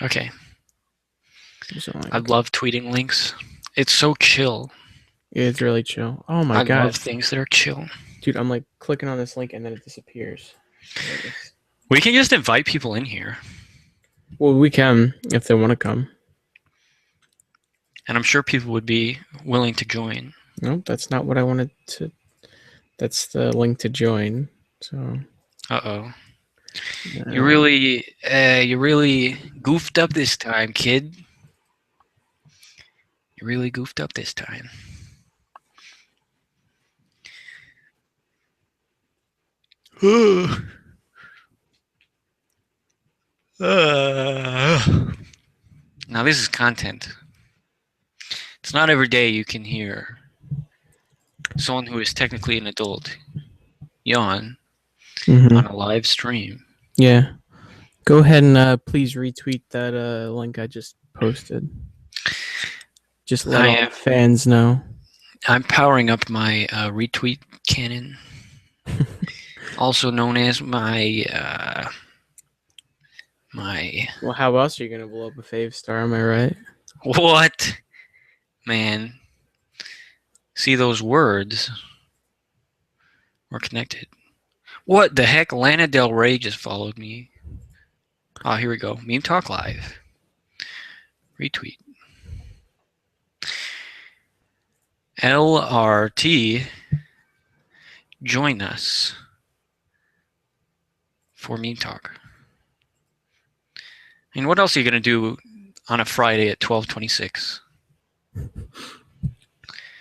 Okay. There's a I link. love tweeting links. It's so chill. It's really chill. Oh my I god, love things that are chill. dude! I'm like clicking on this link and then it disappears. We can just invite people in here, Well, we can if they want to come. and I'm sure people would be willing to join. No, that's not what I wanted to. That's the link to join. So Uh-oh. no. You really goofed up this time, kid. You really goofed up this time. Now this is content. It's not every day you can hear someone who is technically an adult yawn on a live stream. Yeah. Go ahead and please retweet that link I just posted. Just let I all am the fans know. I'm powering up my retweet cannon, also known as my Well, how else are you gonna blow up a fave star? Am I right? what, man? See, those words were connected. What the heck? Lana Del Rey just followed me. Oh, here we go. Meme Talk Live. Retweet. LRT, join us for Meme Talk. And what else are you going to do on a Friday at 12:26?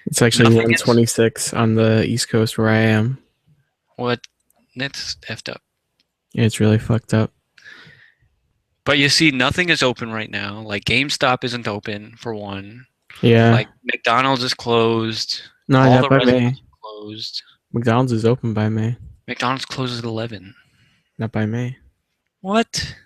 It's actually Nothing is. 1:26 on the East Coast where I am. What? That's effed up. Yeah, it's really fucked up. But you see, nothing is open right now. Like GameStop isn't open for one. Yeah. Like McDonald's is closed. No, All not the by restaurants May. are closed. McDonald's is open by May. McDonald's closes at 11. Not by May. What?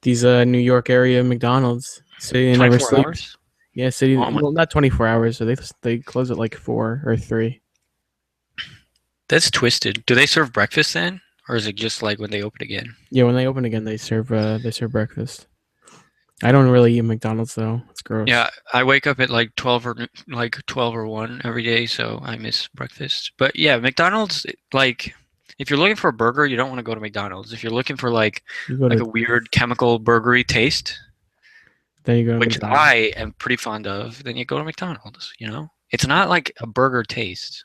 These New York area McDonald's. City never 24 sleeps. hours? Yeah, city. Oh my. Well, not 24 hours. So they close at like 4 or 3. That's twisted. Do they serve breakfast then? Or is it just like when they open again? Yeah, when they open again, they serve breakfast. I don't really eat McDonald's though. It's gross. Yeah, I wake up at like 12 or 1 every day, so I miss breakfast. But yeah, McDonald's, like if you're looking for a burger, you don't want to go to McDonald's. If you're looking for You go like to a weird chemical burgery taste, then you go to which McDonald's. I am pretty fond of, then you go to McDonald's, you know? It's not like a burger taste.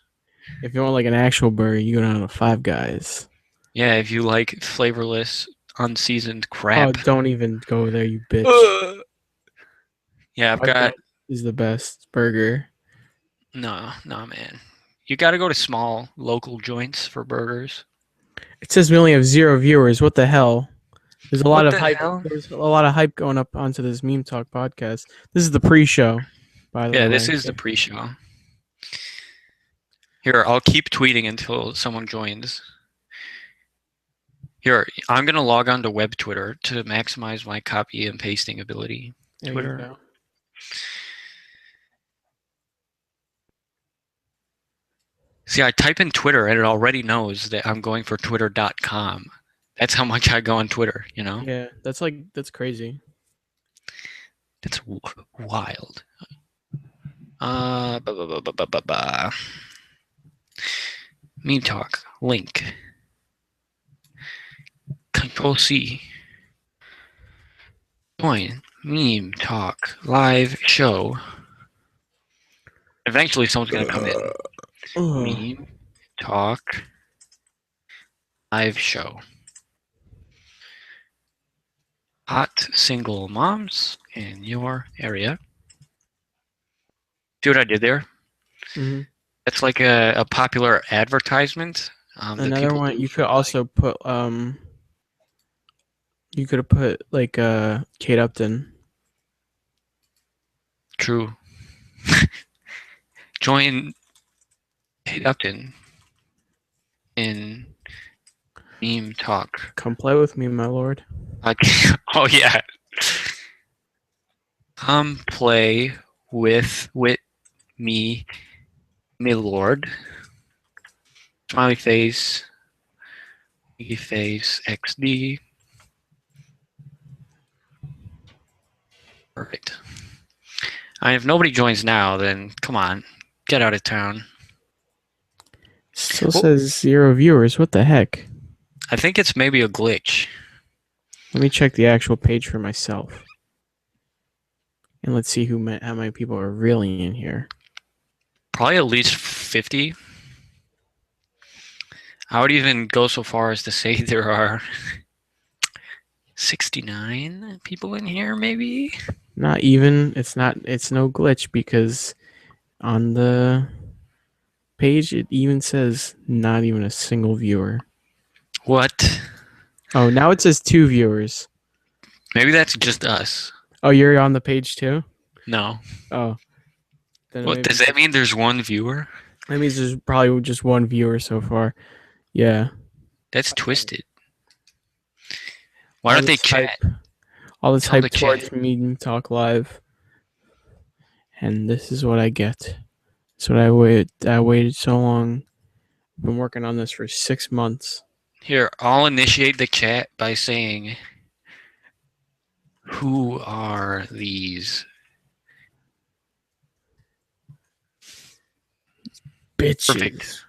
If you want like an actual burger, you go down to Five Guys. Yeah, if you like flavorless, unseasoned Oh, crap. don't even go there, you bitch. Ugh. Yeah, I've Five Guys got is the best burger. no, man. You got to go to small local joints for burgers. It says we only have 0 viewers. What the hell? There's a lot What of the hype. hell? There's a lot of hype going up onto this meme talk podcast. This is the pre-show, by the Yeah, this way. is the pre-show. Here, I'll keep tweeting until someone joins. Here, I'm gonna log on to web Twitter to maximize my copy and pasting ability. There you Twitter. go. See, I type in Twitter and it already knows that I'm going for twitter.com. That's how much I go on Twitter, you know? Yeah, that's crazy. That's wild. Ba, ba, ba, ba, ba, ba, ba. Meme talk link. Control C. Join meme talk live show. Eventually, someone's gonna come in. Meme talk live show. Hot single moms in your area. See what I did there? Mm-hmm. That's like a popular advertisement that Another people one do you for could like. also put you could have put like Kate Upton. True. Join Kate Upton in meme talk. Come play with me, my lord. Oh yeah. Come play with me, my lord. Smiley face. Smiley face XD. Perfect. If nobody joins now, then come on, get out of town. Still Well, says 0 viewers. What the heck? I think it's maybe a glitch. Let me check the actual page for myself. And let's see how many people are really in here. Probably at least 50. I would even go so far as to say there are 69 people in here, maybe? Not even. It's no glitch because on the page it even says not even a single viewer. What? Oh, now it says 2 viewers. Maybe that's just us. Oh, you're on the page too? No. Oh, then What, does maybe that mean there's one viewer? that means there's probably just 1 viewer so far. Yeah. That's twisted. Why All don't they this chat? hype all this Tell them hype to chat. towards Meme Talk Live. And this is what I get. That's what I waited so long. I've been working on this for 6 months. Here, I'll initiate the chat by saying, who are these? Perfect. Bitches.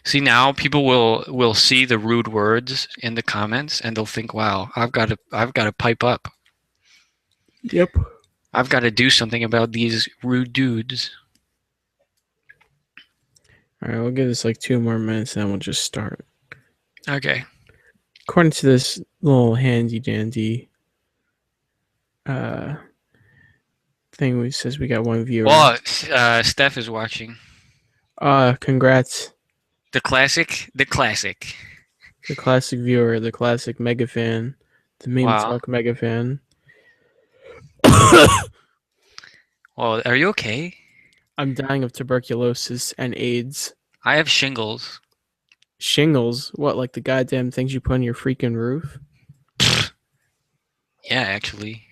See, now people will see the rude words in the comments and they'll think, "Wow, I've got to pipe up. Yep. I've got to do something about these rude dudes." Alright, we'll give this like 2 more minutes and then we'll just start. Okay. According to this little handy dandy uh thing, which says we got 1 viewer. Well, Steph is watching. Congrats. The classic, the classic. The classic viewer, the classic mega fan, the Meme Wow. Talk mega fan. Well, are you okay? I'm dying of tuberculosis and AIDS. I have shingles. Shingles? What, like the goddamn things you put on your freaking roof? Yeah, actually.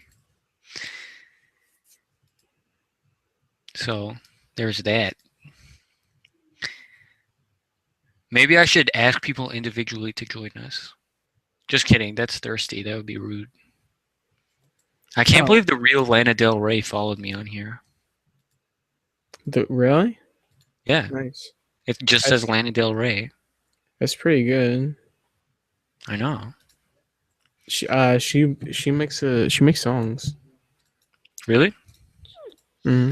So there's that. Maybe I should ask people individually to join us. Just kidding. That's thirsty. That would be rude. I can't Oh, believe the real Lana Del Rey followed me on here. really? Yeah, Nice. it just says That's Lana Del Rey. that's pretty good. I know. She makes songs. Really? Hmm.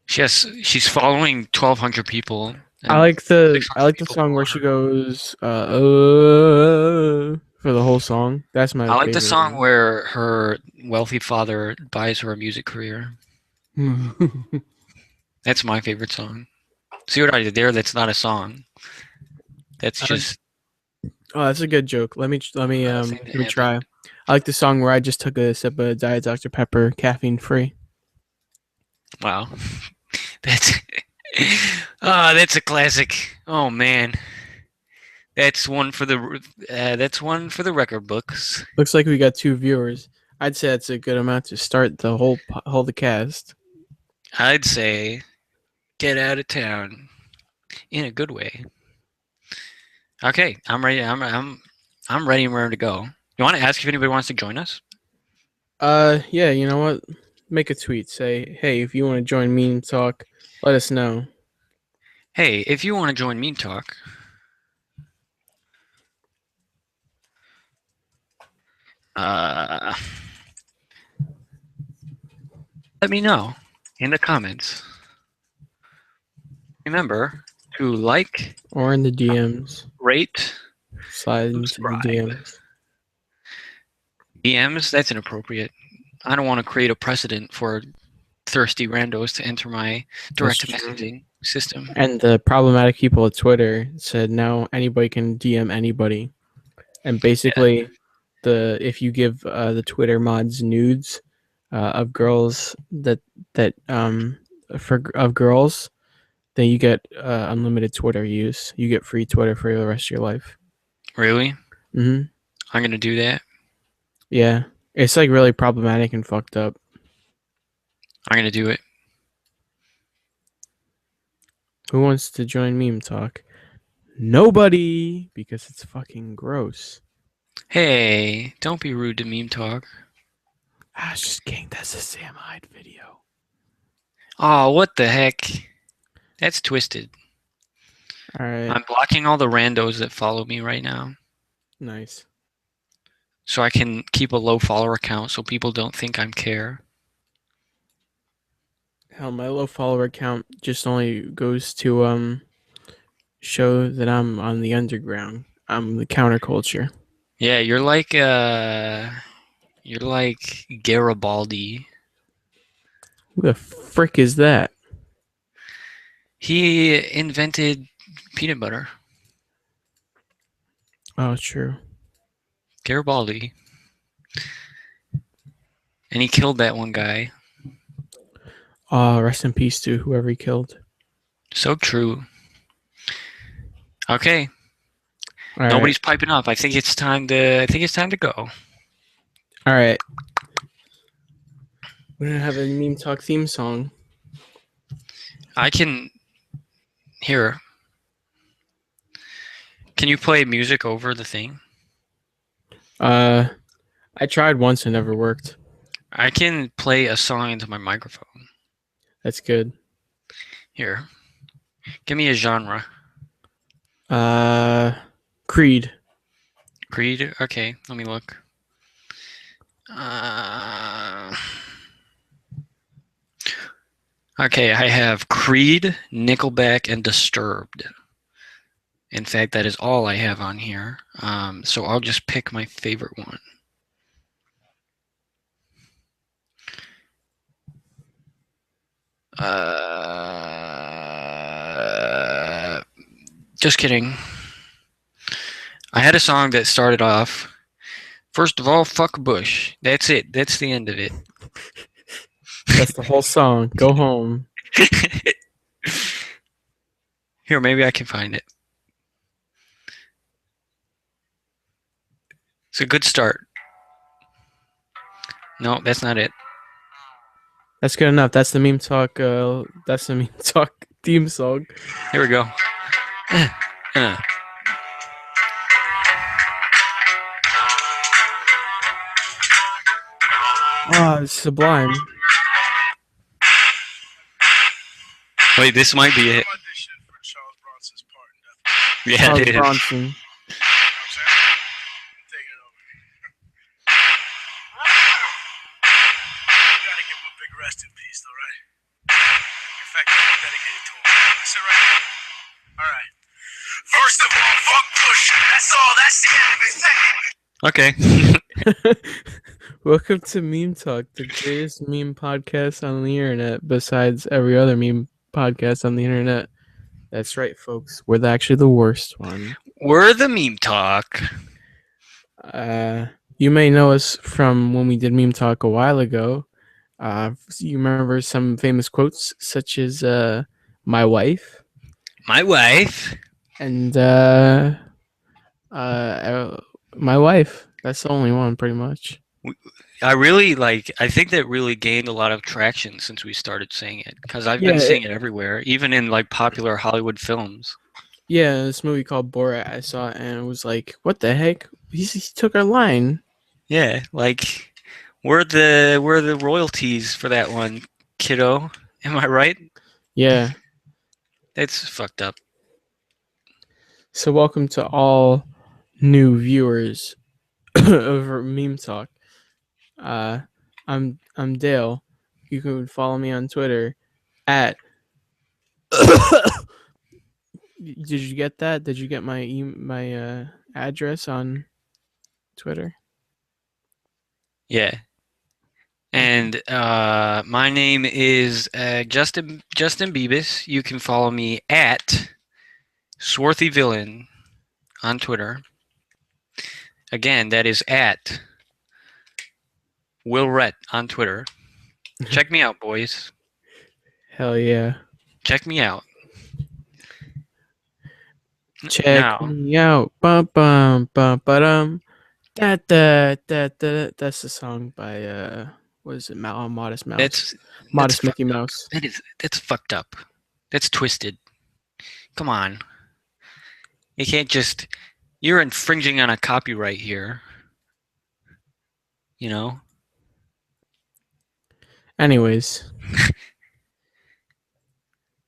She's following 1,200 people I and like the I 600 like the people song follow where she her. goes for the whole song. That's my I like the favorite song one. where her wealthy father buys her a music career. That's my favorite song. See what I did there? That's not a song. That's I like, just oh, that's a good joke. a thing Let that me happened. try. I like the song where I just took a sip of Diet Dr Pepper, caffeine free. Wow. That's that's a classic. Oh man. That's one for the record books. Looks like we got 2 viewers. I'd say that's a good amount to start the whole the cast. I'd say get out of town in a good way. Okay, I'm ready. I'm ready and ready to go. You want to ask if anybody wants to join us? Yeah, you know what? Make a tweet. Say, hey, if you want to join Meme Talk, let us know. Hey, if you want to join Meme Talk, uh, let me know in the comments. Remember to like, Or in the DMs. rate, Slide into the subscribe. DMs. DMs, that's inappropriate. I don't want to create a precedent for thirsty randos to enter my That's direct true. messaging system. And the problematic people at Twitter said now anybody can DM anybody. And Yeah, basically, if you give the Twitter mods nudes of girls that for of girls, then you get unlimited Twitter use. You get free Twitter for the rest of your life. really? Hmm. I'm gonna do that. Yeah, it's like really problematic and fucked up. I'm gonna do it. Who wants to join Meme Talk? Nobody, because it's fucking gross. Hey, don't be rude to Meme Talk. I was just kidding. That's a Sam Hyde video. Oh, what the heck? That's twisted. All right. I'm blocking all the randos that follow me right now Nice. so I can keep a low follower count so people don't think I'm care. Hell, my low follower count just only goes to show that I'm on the underground. I'm the counterculture. Yeah, you're like Garibaldi. Who the frick is that? He invented peanut butter. Oh, true. Garibaldi. And he killed that one guy. Rest in peace to whoever he killed. So true. Okay, All right. nobody's piping up. I think it's time to go. All right. We're gonna have a meme talk theme song. I can here. Can you play music over the thing? Uh, I tried once and never worked. I can play a song into my microphone. That's good. Here. Give me a genre. Uh, Creed. Creed? Okay, let me look. Uh, okay, I have Creed, Nickelback, and Disturbed. In fact, that is all I have on here. So I'll just pick my favorite one. Just kidding. I had a song that started off, first of all, fuck Bush. That's it. That's the end of it. That's the whole song. Go home. Here, maybe I can find it. It's a good start. No, that's not it. That's good enough. That's the meme talk. That's the meme talk theme song. Here we go. Uh. Oh, it's sublime. Wait, this might be it. Yeah, Charles it is. Bronson. Rest in peace, though, right? In fact, I'm dedicated to him. Sit right here. All right. First of all, fuck Bush. That's all. That's the end of it. Okay. Welcome to Meme Talk, the greatest meme podcast on the internet, besides every other meme podcast on the internet. That's right, folks. We're actually the worst one. We're the meme talk. You may know us from when we did Meme Talk a while ago. You remember some famous quotes such as "my wife" My wife. and "my wife." That's the only one, pretty much. I think that really gained a lot of traction since we started saying it because I've been Yeah, seeing it everywhere, even in like popular Hollywood films. yeah. This movie called Borat, I saw it and it was like, "What the heck? He took our line." Yeah, like we're the royalties for that one, kiddo. Am I right? Yeah. That's fucked up. So welcome to all new viewers over Meme Talk. Uh, I'm Dale. You can follow me on Twitter at. Did you get that? Did you get my address on Twitter? Yeah. And my name is Justin Bebis. You can follow me at Swarthy Villain on Twitter. Again, that is at Will Rhett on Twitter. Check me out, boys. Hell yeah! Check me out. Check Now, me out. Bum bum bum ba-dum. Da, da, da, da. That's the song by what is it? Modest Mouse. that's Modest Mickey fucked up. Mouse. That's fucked up. That's twisted. Come on. You can't just. You're infringing on a copyright here. You know? Anyways,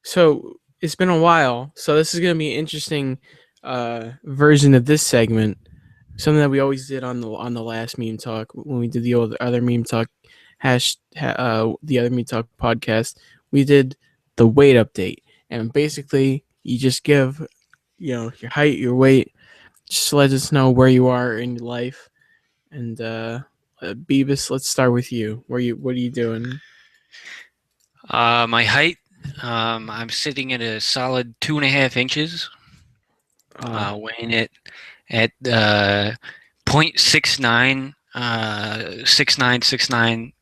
so it's been a while. So this is gonna be an interesting version of this segment. Something that we always did on the last meme talk when we did the other meme talk the other meme talk podcast. We did the weight update, and basically you just give your height, your weight, just let us know where you are in your life. And Beavis, let's start with you. What are you doing? My height, I'm sitting at a solid 2.5 inches. Uh, Weighing it at 0.69, 6969.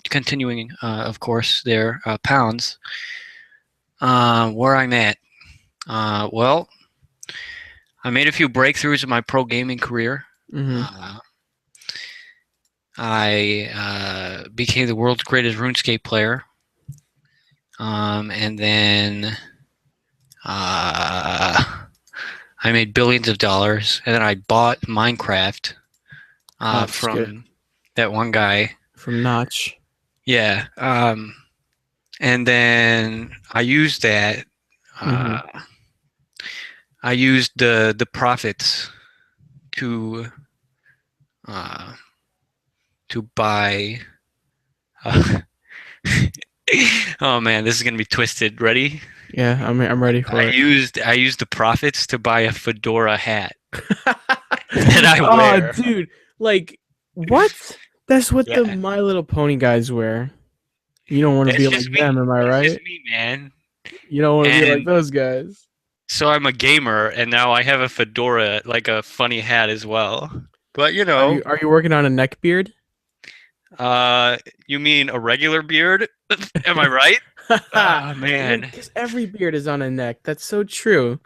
Continuing, of course, there pounds. Where I'm at. Well, I made a few breakthroughs in my pro gaming career. mm-hmm. I became the world's greatest RuneScape player. And then I made billions of dollars, and then I bought Minecraft That's good. from that one guy. From Notch. Yeah. And then I used that. Mm-hmm. I used the profits to buy. Oh man, this is gonna be twisted. Ready? Yeah, I'm ready for it. I used the profits to buy a fedora hat that I Oh, wear. dude, like what? That's what the Yeah, My Little Pony guys wear. You don't want to that's be just like me. them, am I That's just right? me, man. You don't want to be like And those guys. so I'm a gamer, and now I have a fedora, like a funny hat as well. But Are you working on a neck beard? uh, you mean a regular beard? Am I right? Ah, man. Because every beard is on a neck. That's so true.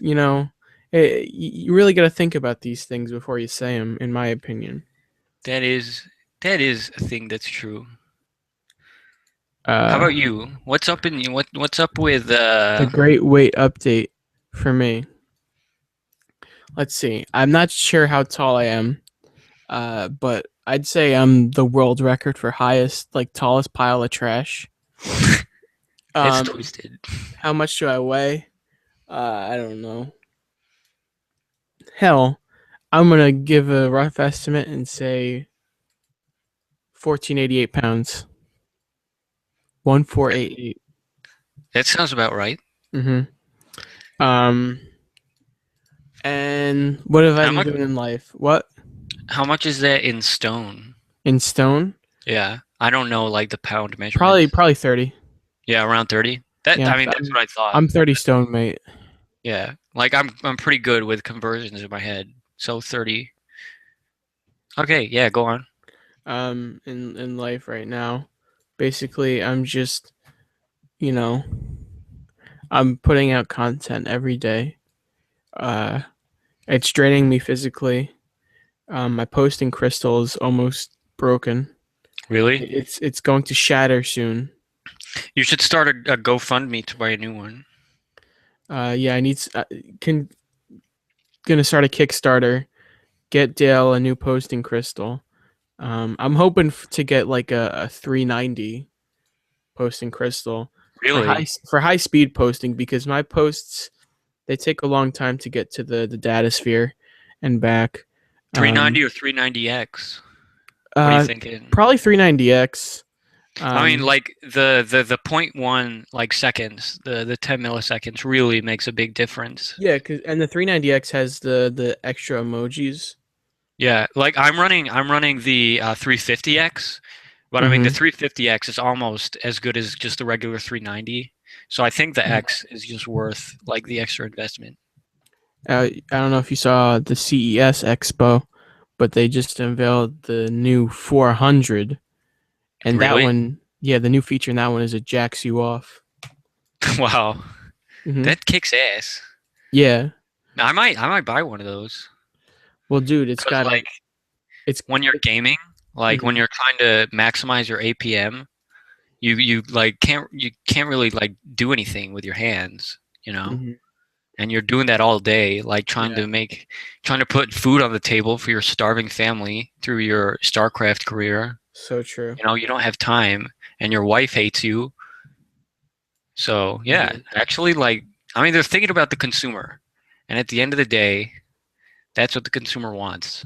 You know, you really got to think about these things before you say them, in my opinion. That is a thing that's true. How Uh, about you? What's up in you? What's up with a great weight update for me. Let's see. I'm not sure how tall I am, but I'd say I'm the world record for highest, like tallest pile of trash. That's Um, twisted. how much do I weigh? I don't know. Hell, I'm gonna give a rough estimate and say 1488 pounds. 1488. That sounds about right. Mm-hmm. Um, and what have I How been much doing in life? What how much is that in stone? in stone? Yeah. I don't know like the pound measurements. Probably 30. Yeah, around 30. That Yeah, I mean that's what I thought. I'm 30 stone, mate. Yeah. Like I'm pretty good with conversions in my head. So 30. Okay, yeah, go on. In life right now, basically, I'm just you know, I'm putting out content every day. Uh, it's draining me physically. My posting crystal is almost broken. Really? It's going to shatter soon. You should start a GoFundMe to buy a new one. Yeah, I need can gonna start a Kickstarter. Get Dale a new posting crystal. I'm hoping to get like a 390 posting crystal Really? for high speed posting because my posts they take a long time to get to the data sphere and back. 390 or 390X? What are you Uh, thinking? Probably 390x. I mean, Um, like the point one like seconds, the 10 milliseconds really makes a big difference. yeah, and the 390x has the extra emojis. Yeah, like I'm running the 350X, but I mean the Mm-hmm. 350X is almost as good as just the regular 390. So I think the X is just worth like the extra investment. I don't know if you saw the CES Expo, but they just unveiled the new 400, and that Really? one, yeah, the new feature in that one is it jacks you off. Wow, Mm-hmm. that kicks ass. Yeah. I might buy one of those Well, dude, because like it's when you're gaming, like when mhm. you're trying to maximize your APM, you like you can't really like do anything with your hands, you know? Mhm. And you're doing that all day, like Yeah. trying to put food on the table for your starving family through your StarCraft career. So true. You know, you don't have time, and your wife hates you. So yeah, Mhm. actually, like, I mean, they're thinking about the consumer, and at the end of the day, that's what the consumer wants,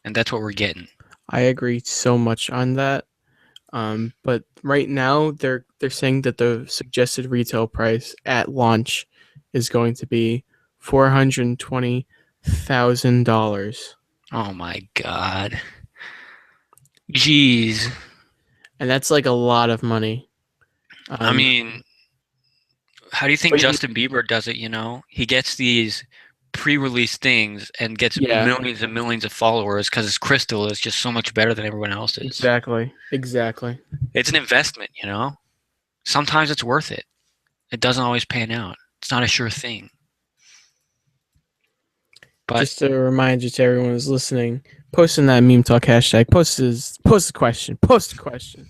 and that's what we're getting. I agree so much on that. But right now they're saying that the suggested retail price at launch is going to be $420,000, Oh my God. Jeez. and that's like a lot of money. I Um, mean, how do you think but Justin Bieber does it, you know? He gets these pre-release things and gets yeah, millions and millions of followers because his crystal is just so much better than everyone else's. exactly. It's an investment, you know? Sometimes it's worth it. It doesn't always pan out. It's not a sure thing. But Just to remind you to everyone who's listening, post in that meme talk hashtag. Post a question. Post a question.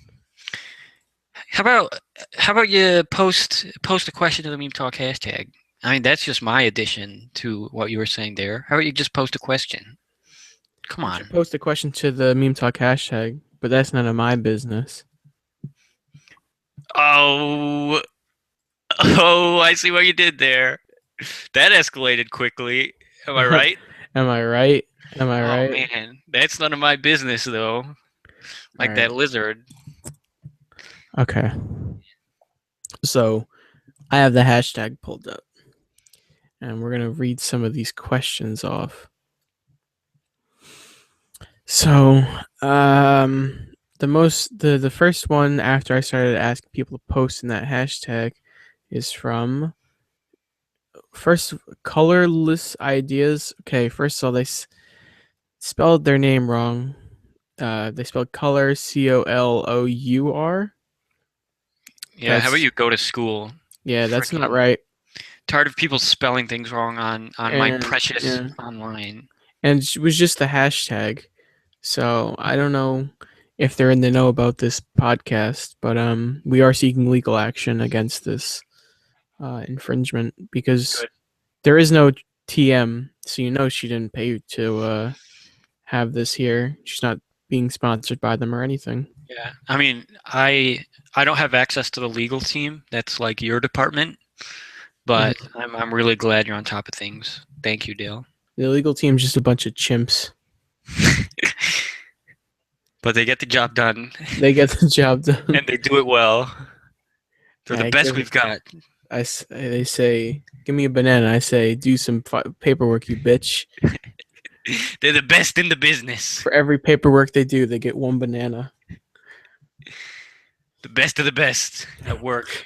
how about you post a question to the meme talk hashtag? I mean, that's just my addition to what you were saying there. How about you just post a question? Come You should on. post a question to the meme talk hashtag, but that's none of my business. Oh, oh, I see what you did there. That escalated quickly. Am I right? Am I right? Am I Oh right? man, that's none of my business though. All Like right. that lizard. Okay. So I have the hashtag pulled up, and we're gonna read some of these questions off. So, the first one after I started asking people to post in that hashtag is from first colorless ideas. Okay, first of all, spelled their name wrong. They spelled color COLOUR. Yeah, how about That's you go to school? yeah, that's not Freaking right. tired of people spelling things wrong on my And precious yeah, online. and it was just the hashtag. So I don't know if they're in the know about this podcast, but we are seeking legal action against this infringement because Good. there is no TM, so you know she didn't pay to have this here. She's not being sponsored by them or anything. Yeah. I mean, I don't have access to the legal team. That's like your department, but Mhm. I'm really glad you're on top of things. Thank you, Dale. The legal team's just a bunch of chimps. But they get the job done, They get the job done. and they do it well. They're the I best give. we've got. They say, "Give me a banana." I say, "Do some paperwork, you bitch." They're the best in the business. For every paperwork they do, they get one banana. The best of the best at work.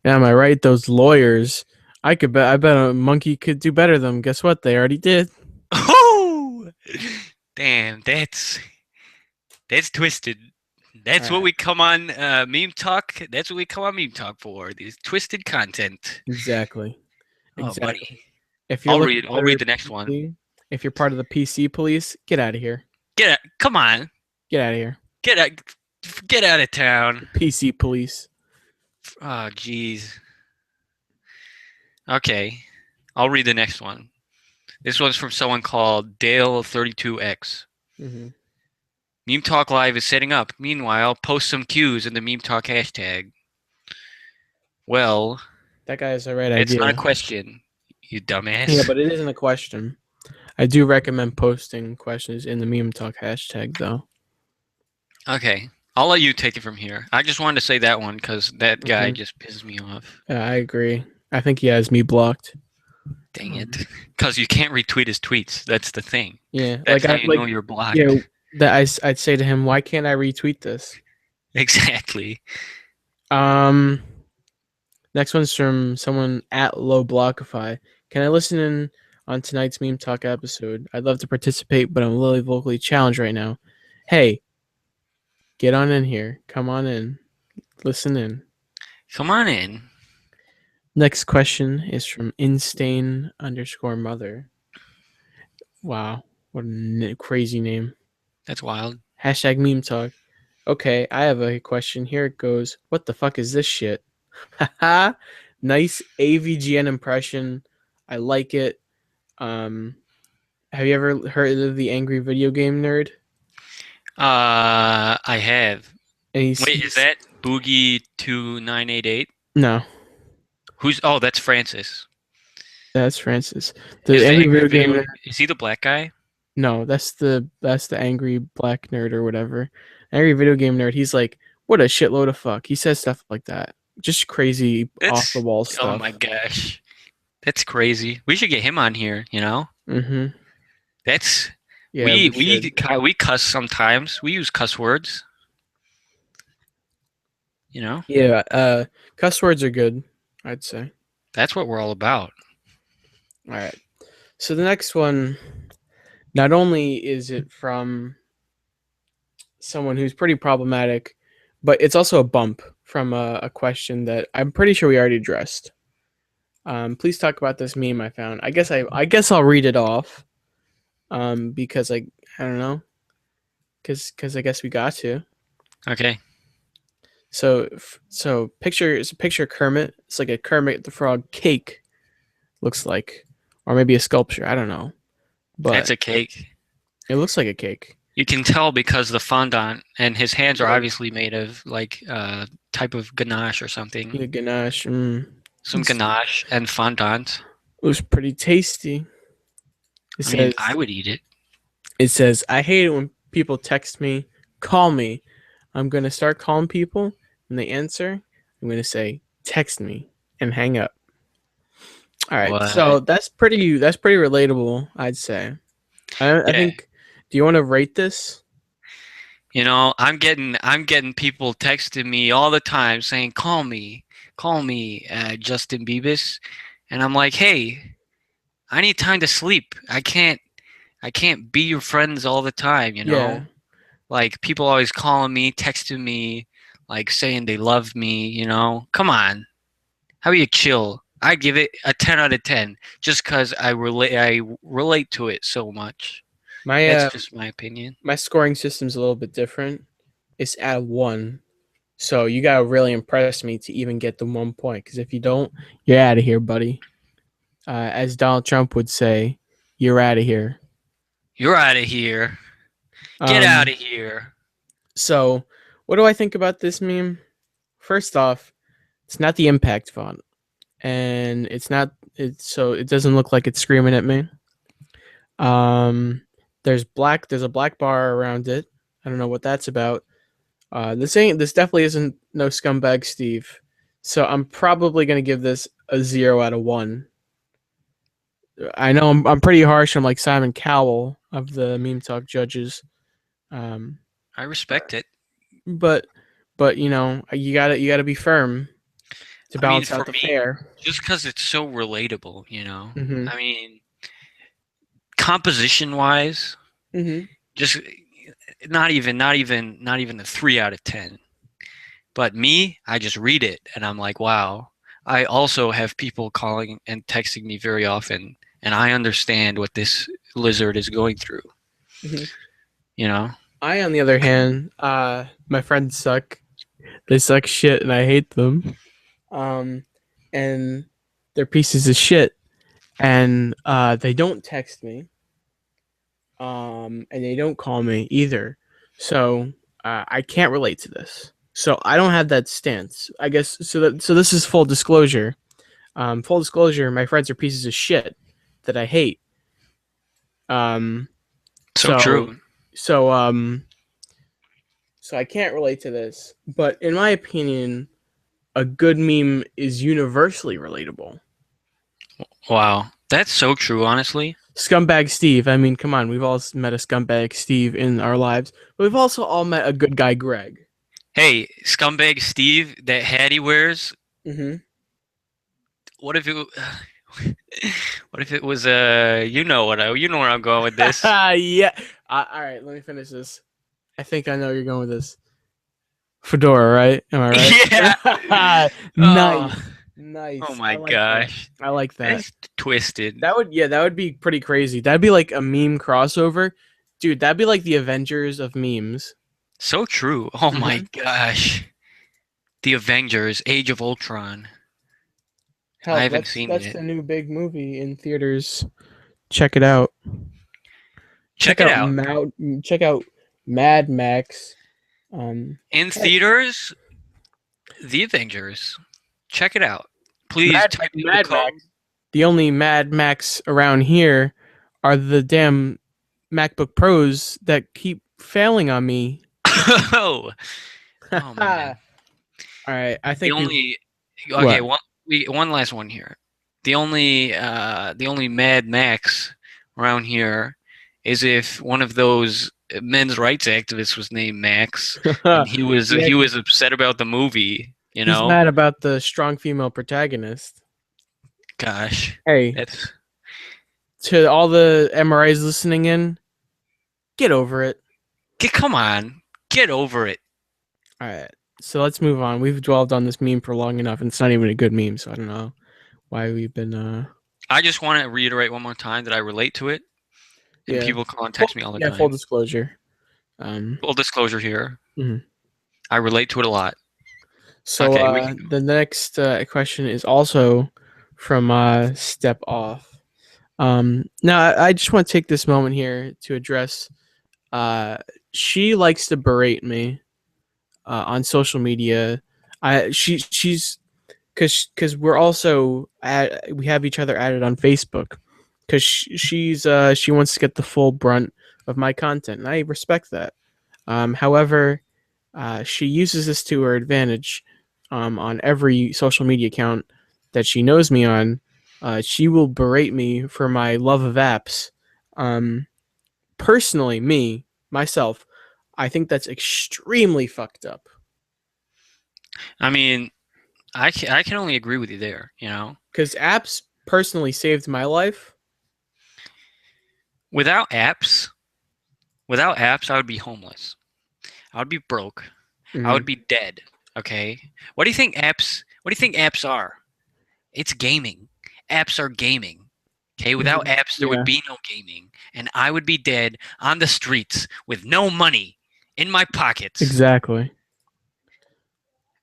Am I right? Those lawyers. I could bet. I bet a monkey could do better than them. Guess what? They already did. Oh, damn, that's twisted. All That's what right. we come on meme talk. That's what we come on meme talk for. These twisted content. Exactly. Oh, Exactly. buddy. If you're I'll looking read. I'll better read at the next one. PC, if you're part of the PC police, get out of here. Get out, come on. Get out of here. Get out. Get out of town. PC police. Oh, jeez. Okay. I'll read the next one. This one's from someone called Dale32X. Hmm. Meme Talk Live is setting up. Meanwhile, post some cues in the Meme Talk hashtag. Well, That guy has the right it's not a idea. question, you Yeah, dumbass. but it isn't a question. I do recommend posting questions in the meme talk hashtag, though. Okay. I'll let you take it from here. I just wanted to say that one because that guy Hmm. just pisses me off. Yeah, I agree. I think he has me blocked. Dang it. Because you can't retweet his tweets. That's the thing. Yeah, That's how you know you're yeah. blocked. I'd say to him, why can't I retweet this? Exactly. Um, Next one's from someone at Low Blockify. Can I listen in on tonight's meme talk episode? I'd love to participate, but I'm really vocally challenged right now. Hey, get on in here. Come on in. Listen in. Come on in. Next question is from instain_mother. Wow, what a crazy name. That's wild. Hashtag meme talk. Okay, I have a question. Here it goes. What the fuck is this shit? Haha. Nice AVGN impression. I like it. Have you ever heard of the Angry Video Game Nerd? I have. And Wait, is that Boogie 2988? no, Who's? Oh, that's Francis. that's Francis. Is The the angry angry video game video? nerd. Is he the black guy? No, that's the angry black nerd or whatever. Angry video game nerd. He's like, what a shitload of fuck. He says stuff like that. Just crazy off the That's. wall Oh my stuff. gosh, that's crazy. We should get him on here. You know, Mm-hmm. that's Yeah, we should. we cuss sometimes. We use cuss words. You know, Yeah, cuss words are good, I'd say. that's what we're all about. All right. So the next one, not only is it from someone who's pretty problematic, but it's also a bump from a question that I'm pretty sure we already addressed. Please talk about this meme I found. I guess I'll read it off. Because I don't know, because I guess we got to. Okay. So picture Kermit. It's like a Kermit the Frog cake, looks like, or maybe a sculpture. I don't know, That's but a cake. it looks like a cake. You can tell because the fondant and his hands are Yeah, obviously made of like type of ganache or something. yeah, ganache. Some ganache and fondant. It was pretty tasty. It I mean, says I would eat it. it says I hate it when people text me, call me. I'm gonna start calling people when they answer. I'm gonna say text me and hang up. All right, so What? that's pretty relatable, I'd say. I Yeah. think. Do you want to rate this? You know, I'm getting people texting me all the time saying, call me, Justin Bieber," and I'm like, hey, I need time to sleep. I can't be your friends all the time. You Yeah, know, like people always calling me, texting me, like saying they love me. You know, come on, how about you chill? I give it a 10 out of 10 just because I relate to it so much. my That's just my opinion. my scoring system's a little bit different. It's at 1, so you gotta really impress me to even get the 1 point. Because if you don't, you're out of here, buddy. As Donald Trump would say, "You're out of here." You're out of here. Get out Um, of here. so what do I think about this meme? First off, it's not the impact font, and it's not. It's so it doesn't look like it's screaming at me. Um, there's a black bar around it. I don't know what that's about. This definitely isn't no scumbag Steve. So I'm probably gonna give this a 0 out of 1. I know I'm pretty harsh. I'm like Simon Cowell of the meme talk judges. Um, I respect it. but you gotta be firm to I mean, balance out for the me, fair. just because it's so relatable, you know. Mm-hmm. I mean, composition wise, Mm-hmm. just not even a 3 out of 10. But me, I just read it and I'm like, wow. I also have people calling and texting me very often, and I understand what this lizard is going through. Mm-hmm. You know, I, on the other hand, my friends suck. They suck shit, and I hate them. Um, and they're pieces of shit, and they don't text me. And they don't call me either. So I can't relate to this. So I don't have that stance. I guess so this is full disclosure. Full disclosure, my friends are pieces of shit that I hate. Um, so so true. so so I can't relate to this. But in my opinion, a good meme is universally relatable. Wow, that's so true. Honestly, Scumbag Steve. I mean, come on, we've all met a scumbag Steve in our lives, but we've also all met a good guy Greg. hey, scumbag Steve, that hat he wears. Mm-hmm. What if it? What if it was you know where I'm going with this. Yeah. All right, let me finish this. I think I know where you're going with this. Fedora, right? Am Yeah. I right? Oh, Nice, oh nice. my I like that. gosh. I like that. That's twisted. That would be pretty crazy. That'd be like a meme crossover, dude. That'd be like the Avengers of memes. So true. Oh my Mm-hmm. gosh. The Avengers, Age of Ultron. I Hell, haven't that's seen that's it. the new big movie in theaters. Check it out. Check Check it out out. Mount. Check out Mad Max. Um, In theaters, The Avengers. Check it out. Please type in the Mad code. Max. The only Mad Max around here are the damn MacBook Pros that keep failing on me. Oh, oh All man. right, I The think we only okay, what? one last one here. The only Mad Max around here is if one of those men's rights activists was named Max and he was Yeah, he was upset about the movie, you he's know? mad about the strong female protagonist. Gosh. Hey, That's to all the MRIs listening in, get over it. come on. Get over it. All right, so let's move on. We've dwelled on this meme for long enough, and it's not even a good meme, so I don't know why we've been. I just want to reiterate one more time that I relate to it and Yeah, people call and text me all the yeah. Full time. disclosure. Um, Full disclosure here. mhm. I relate to it a lot. So Okay, we can go. the next question is also from Step Off. Now I just want to take this moment here to address. She likes to berate me on social media. She's because we're also we have each other added on Facebook because she wants to get the full brunt of my content, and I respect that. However, she uses this to her advantage on every social media account that she knows me on. She will berate me for my love of apps. Um, Personally, myself, I think that's extremely fucked up I mean, I can only agree with you there, you know? because apps personally saved my life. Without apps, I would be homeless. I would be broke. I Mm-hmm. would be dead. Okay? What do you think apps are? It's gaming. Apps are gaming. Okay? Without Mm-hmm. apps there would Yeah, be no gaming and I would be dead on the streets with no money in my pockets. exactly.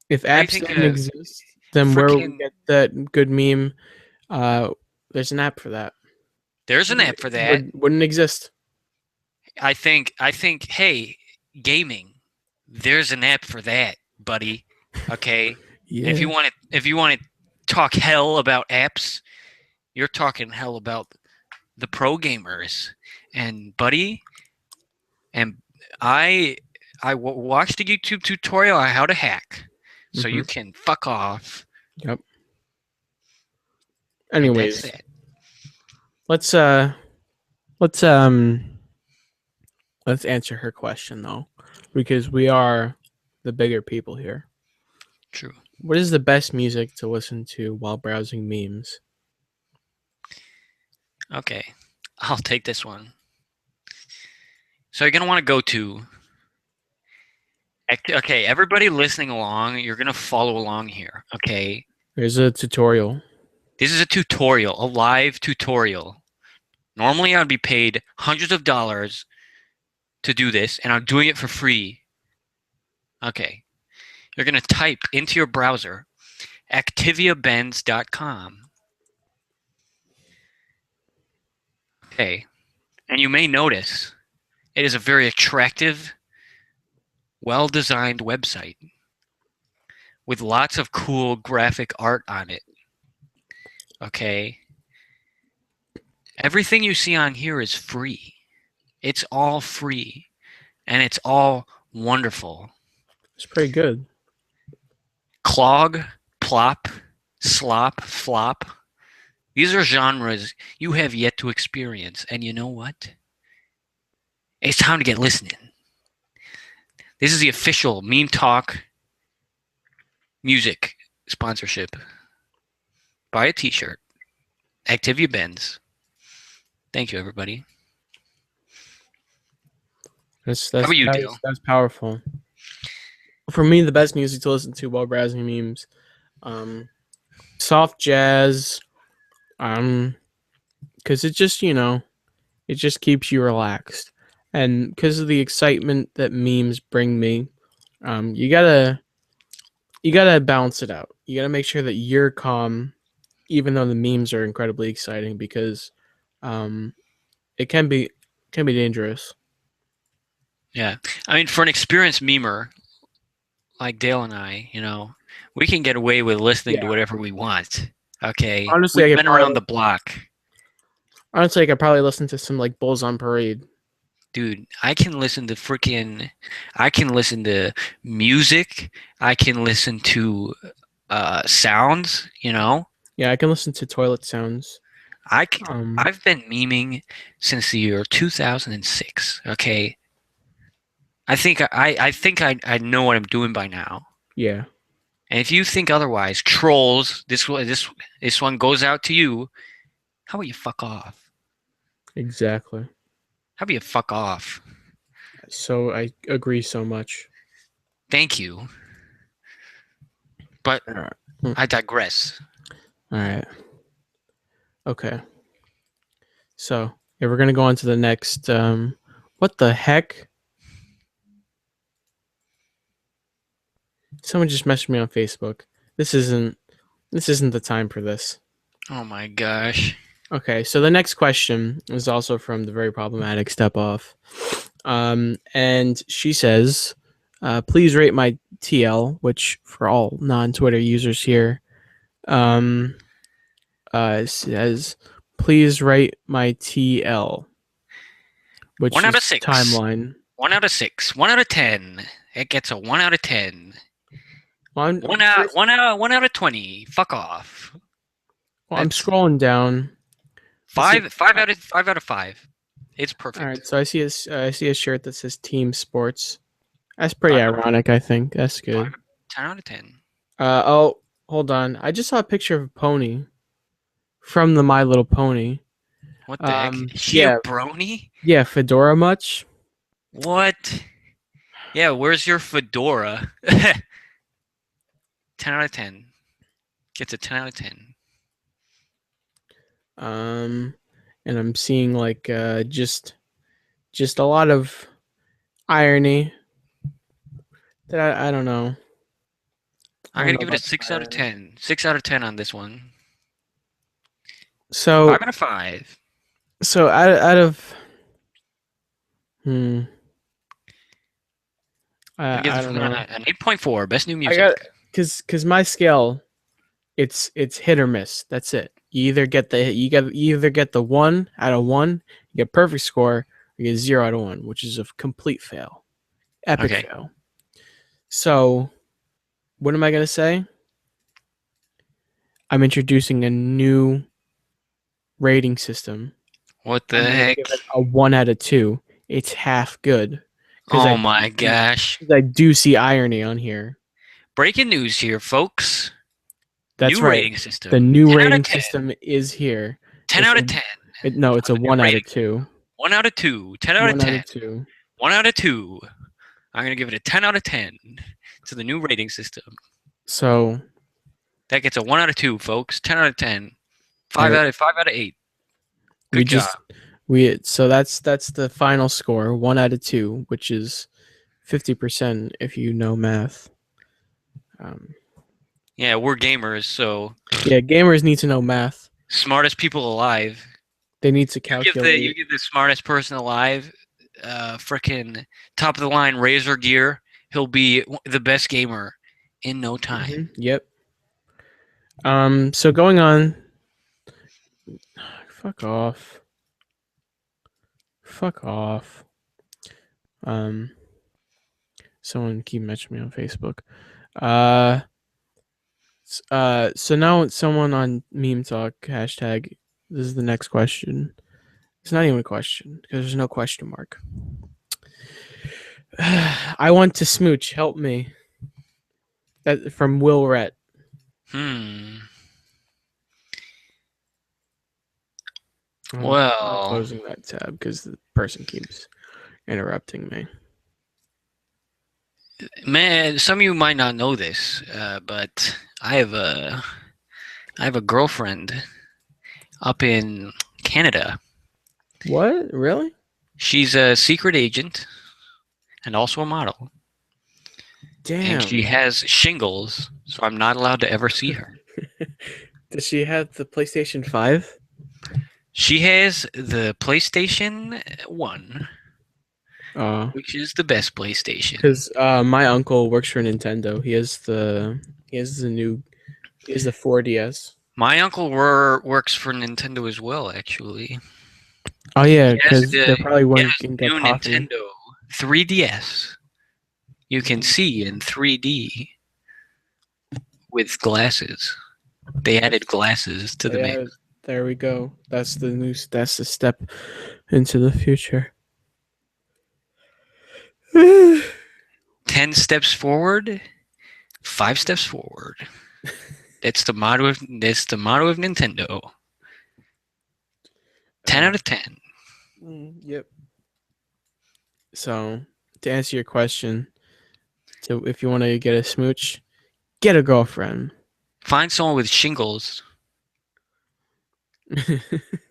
If How do you apps think didn't a exist, then where would we freaking get that good meme? Uh, there's an app for that. there's an app for that. Wouldn't exist. I think hey, gaming. There's an app for that, buddy. Okay? And if Yeah. you want to talk hell about apps, you're talking hell about the pro gamers. And buddy, and watched a YouTube tutorial on how to hack. So Mm-hmm. you can fuck off. Yep. And that's Anyways, it. let's uh let's um let's answer her question though, because we are the bigger people here. True. What is the best music to listen to while browsing memes? Okay. I'll take this one. So you're going to want to go to okay, everybody listening along, you're going to follow along here, okay? There's a tutorial. This is a tutorial, a live tutorial. Normally I'd be paid hundreds of dollars to do this, and I'm doing it for free. Okay. You're going to type into your browser activiabens.com. Okay. And you may notice it is a very attractive, well-designed website with lots of cool graphic art on it. Okay. Everything you see on here is free. It's all free and it's all wonderful. It's pretty good. Clog, plop, slop, flop. These are genres you have yet to experience. And you know what? It's time to get listening. This is the official Meme Talk music sponsorship. Buy a t-shirt. Activia Benz. Thank you, everybody. That's How that's about you, Dale? that's powerful. For me, the best music to listen to while browsing memes, soft jazz, because it just it just keeps you relaxed, and because of the excitement that memes bring me, you gotta balance it out. You gotta make sure that you're calm, even though the memes are incredibly exciting, because um, it can be dangerous. Yeah. I mean, for an experienced memer like Dale and I, we can get away with listening to Yeah. whatever we want. Okay. Honestly, We've been around the block. I could probably listen to some like Bulls on Parade. Dude, I can listen to music. I can listen to sounds, Yeah, I can listen to toilet sounds. I c- Um, I've been memeing since the year 2006. Okay. I think I know what I'm doing by now. yeah, And if you think otherwise, trolls, this one goes out to you. How about you fuck off? exactly. How about you fuck off? So I agree so much. Thank you. But All right. Mm, I digress. all right. Okay. So yeah, we're gonna go on to the next. What the heck? Someone just messaged me on Facebook. This isn't. This isn't the time for this. Oh my gosh. Okay, so the next question is also from the very problematic Step Off. And she says, please rate my TL, which for all non Twitter users here, says, please rate my TL, which 1 out of is 6. timeline. 1 out of 6. 1 out of 10. It gets a 1 out of 10. Well, I'm, 1 out, first, 1 out, 1 out of 20. Fuck off. well, I'm That's scrolling down. I see, 5 out of 5. It's all right, perfect. so I see a shirt that says Team Sports. That's pretty 5 out of ironic, I think. That's 5. good. 10 out of 10. Oh, hold on. I just saw a picture of a pony from the My Little Pony. What the heck? Is she a Yeah, brony? yeah, Fedora much? What? Yeah, where's your fedora? 10 out of 10. Gets a 10 out of 10. And I'm seeing like just a lot of irony that I don't know. I I'm don't gonna know give it a about the 6 out of irony. 10. 6 out of 10 on this one. So 5 out of 5. so out of hmm I'm gonna give I this don't one know. an 8.4. Best new I music. got because my scale it's hit or miss. That's it. You either get the 1 out of 1, you get perfect score, or you get 0 out of 1, which is a complete fail, epic Okay. fail. So what am I gonna say? I'm introducing a new rating system. What I'm the gonna heck? give it a 1 out of 2. It's half good because Oh my gosh. I do see irony on here. Breaking news here, folks. That's New right. rating The system. new 10 out of rating 10. system is here. 10 It's out a of 10 no, it's on a the new one out rating. of two. 1 out of 2. 10 out of One out 10. of two. 1 out of 2. I'm going to give it a 10 out of 10 to the new rating system. So That gets a 1 out of 2, folks. 10 out of 10. 5 right, out of 8. we Good job. just so that's the final score, 1 out of 2, which is 50% if you know math. Um, Yeah, we're gamers, so yeah, gamers need to know math. smartest people alive. They need to You calculate. give the smartest person alive frickin' top of the line Razor gear. He'll be the best gamer in no time. Yep. So going on. Fuck off. Fuck off. Um, someone keep mentioning me on Facebook. So now someone on meme talk hashtag. This is the next question. It's not even a question because there's no question mark. I want to smooch. Help me. That from Will Rhett. Hmm. I'm Well, closing that tab because the person keeps interrupting me. man, some of you might not know this, but I have a girlfriend up in Canada. What? Really? She's a secret agent and also a model, and Damn. she has shingles, so I'm not allowed to ever see her. Does she have the PlayStation 5? She has the PlayStation 1, which is the best PlayStation. Because my uncle works for Nintendo. He has the 4DS. My uncle works for Nintendo as well, actually. Oh yeah, He has because they the probably he weren't has gonna the get new coffee. Nintendo 3DS. You can see in 3D with glasses. They added glasses to the mix. Yeah, there we go. That's the step into the future. 10 steps forward, 5 steps forward. That's the motto of Nintendo. 10 Uh, out of 10. yep. So to answer your question, if you want to get a smooch, get a girlfriend. Find someone with shingles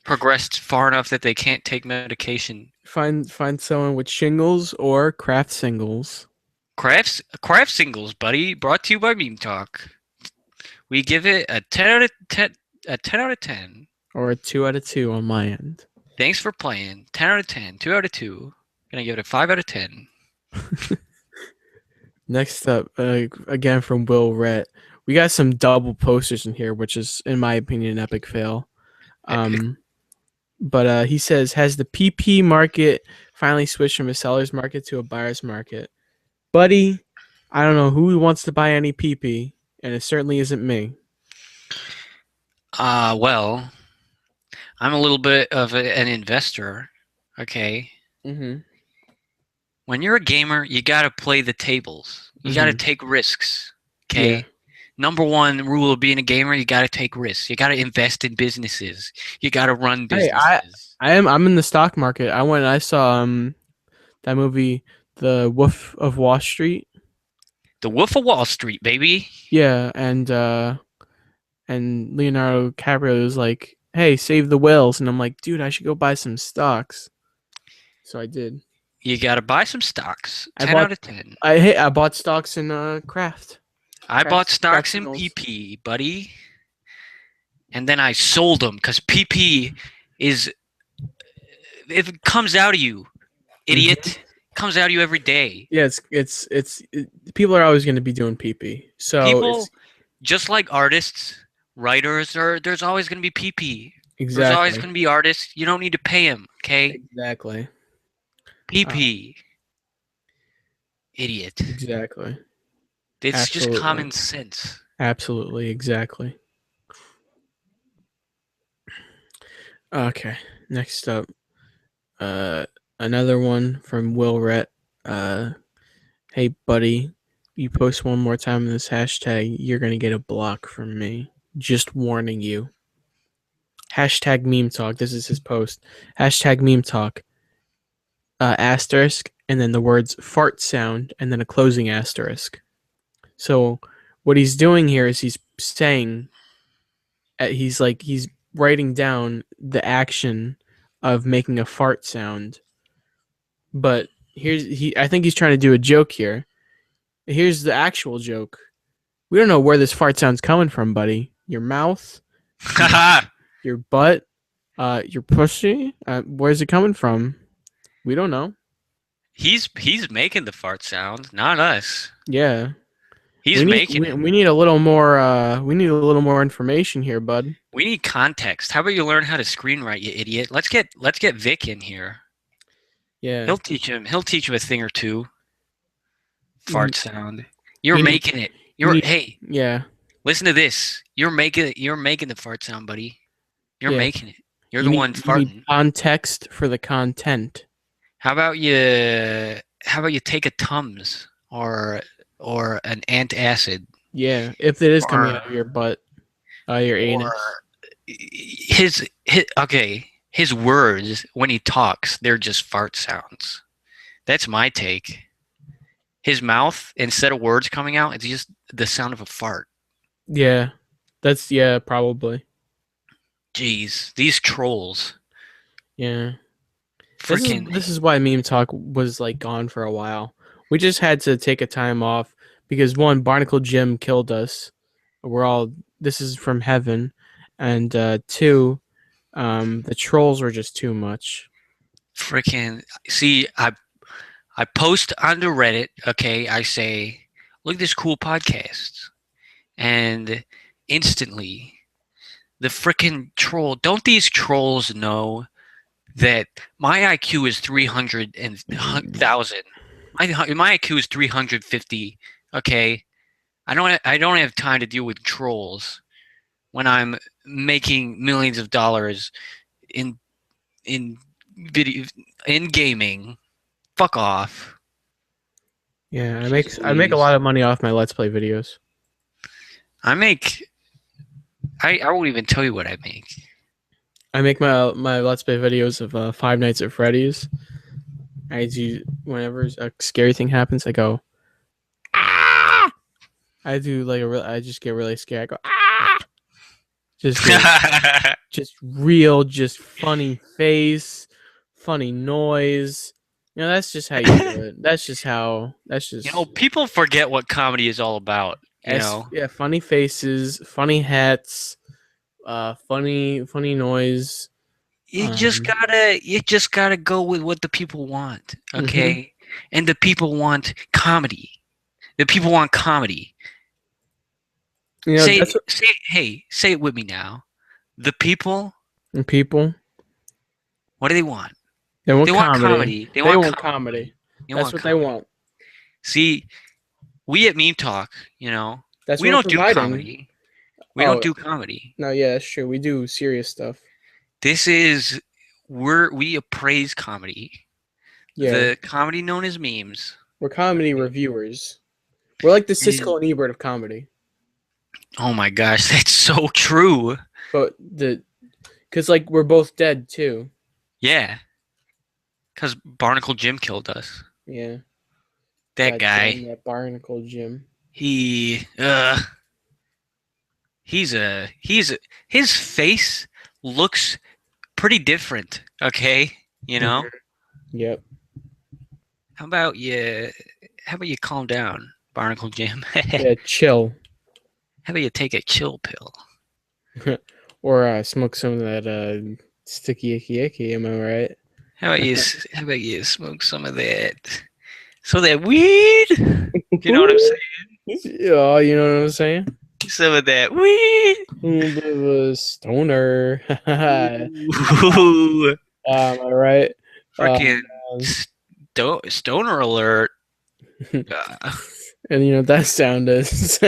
progressed far enough that they can't take medication. find someone with shingles or craft singles, Craft singles, buddy, brought to you by Meme Talk. We give it a 10 out of 10 a 10 out of 10. or a 2 out of 2 on my end. Thanks for playing. 10 out of 10, 2 out of 2. Gonna give it a 5 out of 10. Next up, again from Will Rhett, we got some double posters in here, which is, in my opinion, an epic fail. Epic. But he says, has the PP market finally switched from a seller's market to a buyer's market? Buddy, I don't know who wants to buy any PP, and it certainly isn't me. Well, I'm a little bit of an investor. Okay. Mm-hmm. When you're a gamer, you gotta play the tables. You gotta Mm-hmm. take risks. Yeah. Okay. Number one rule of being a gamer, you gotta take risks. You gotta invest in businesses. You gotta run Hey, businesses. I'm in the stock market. I went and I saw that movie, The Wolf of Wall Street. The Wolf of Wall Street, baby. Yeah, and Leonardo DiCaprio was like, "Hey, save the whales," and I'm like, "Dude, I should go buy some stocks." So I did. You gotta buy some stocks. I 10 bought out of 10. I bought stocks in Kraft. I bought Craft stocks in singles. PP, buddy. And then I sold them because PP is, if it comes out of you, idiot, comes out of you every day. Yeah, people are always going to be doing PP. So People, it's just like artists, writers, there's always going to be PP. There's always exactly going to be artists. You don't need to pay them, okay? exactly PP, idiot. exactly It's just absolutely common sense. absolutely exactly. Okay, next up, uh, another one from Will Rhett. Hey buddy, you post one more time in this hashtag, you're gonna get a block from me. Just warning you. Hashtag meme talk. This is his post. Hashtag meme talk. Asterisk, and then the words fart sound, and then a closing asterisk. So what he's doing here is he's writing down the action of making a fart sound. But I think he's trying to do a joke here. Here's the actual joke. We don't know where this fart sound's coming from, buddy. Your mouth, Haha. your butt, your pussy. Where's it coming from? We don't know. He's making the fart sound, not us. Yeah, He's we need making it. we need a little more. We need a little more information here, bud. We need context. How about you learn how to screenwrite, you idiot? Let's get Vic in here. Yeah, He'll teach him a thing or two. Fart sound. You're you need, making it. you need, Hey, yeah, listen to this. You're making the fart sound, buddy. You're yeah. making it. You're the one You need farting. context for the content. How about you take a Tums or an antacid? Yeah, if it is coming Or- out of your butt, your anus. His words when he talks, they're just fart sounds. That's my take. His mouth, instead of words coming out, it's just the sound of a fart. Yeah, probably. Jeez, these trolls. Yeah. Freaking This is why meme talk was like gone for a while. We just had to take a time off because one, Barnacle Jim killed us. This is from heaven, and two, the trolls were just too much. see, I post onto Reddit. Okay, I say, look at this cool podcast, and instantly the freaking troll. Don't these trolls know that my IQ is 300,000? My IQ is 350. Okay, I don't have time to deal with trolls when I'm making millions of dollars in in video in gaming. Fuck off. Yeah, Jeez I make a Louise. lot of money off my Let's Play videos. I make I won't even tell you what I make. I make my Let's Play videos of Five Nights at Freddy's. I do whenever a scary thing happens, I go ah. I do like I just get really scared. I go ah. Just a just real, just funny face, funny noise. That's just how you do it. That's just how. That's just People forget what comedy is all about, you know. yeah, funny faces, funny hats, funny noise. Um, You just gotta go with what the people want, mhm. okay? And the people want comedy. The people want comedy. That's what Say it with me now. The people, and people what do they want? they want They want comedy. comedy. They They want want comedy. comedy. They That's want what they comedy. want. See, we at Meme Talk, That's we what we're don't do providing. comedy. We don't Oh do comedy. no, yeah, that's true. We do serious stuff. This is we appraise comedy. Yeah, The comedy known as memes. we're comedy reviewers. We're like the Siskel and Ebert of comedy. Oh my gosh, that's so true. But because like we're both dead too. Yeah, because Barnacle Jim killed us. Yeah. That God damn guy. that Barnacle Jim. He, his face looks pretty different. Okay, you know. Yep. How about you? How about you calm down, Barnacle Jim? Yeah, chill. How about you take a chill pill? Or smoke some of that sticky icky icky, am I right? How about you smoke some of that? So that weed. You know what I'm saying? Yeah, you know what I'm saying? Some of that weed. A little bit of a stoner. Ooh, Am I right? freaking Man. stoner alert. And you know what that sound is.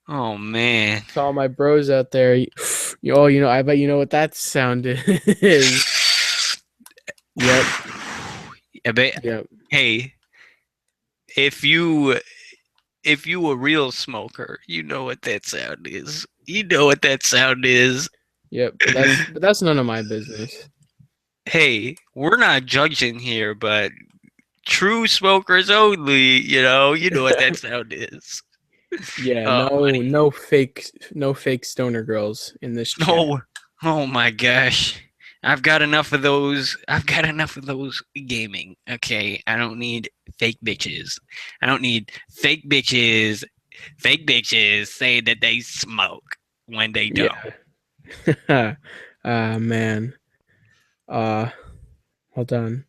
Oh man. To all my bros out there, I bet you know what that sound is. Yep. I bet. Yep. Hey, if you a real smoker, you know what that sound is. You know what that sound is. Yep. But that's none of my business. Hey, we're not judging here, but true smokers only. You know what that sound is. Yeah, Oh, buddy. no fake stoner girls in this chat. No. Oh my gosh. I've got enough of those. I've got enough of those gaming. Okay. I don't need fake bitches. I don't need fake bitches. Fake bitches saying that they smoke when they don't. Yeah. Man. Hold on.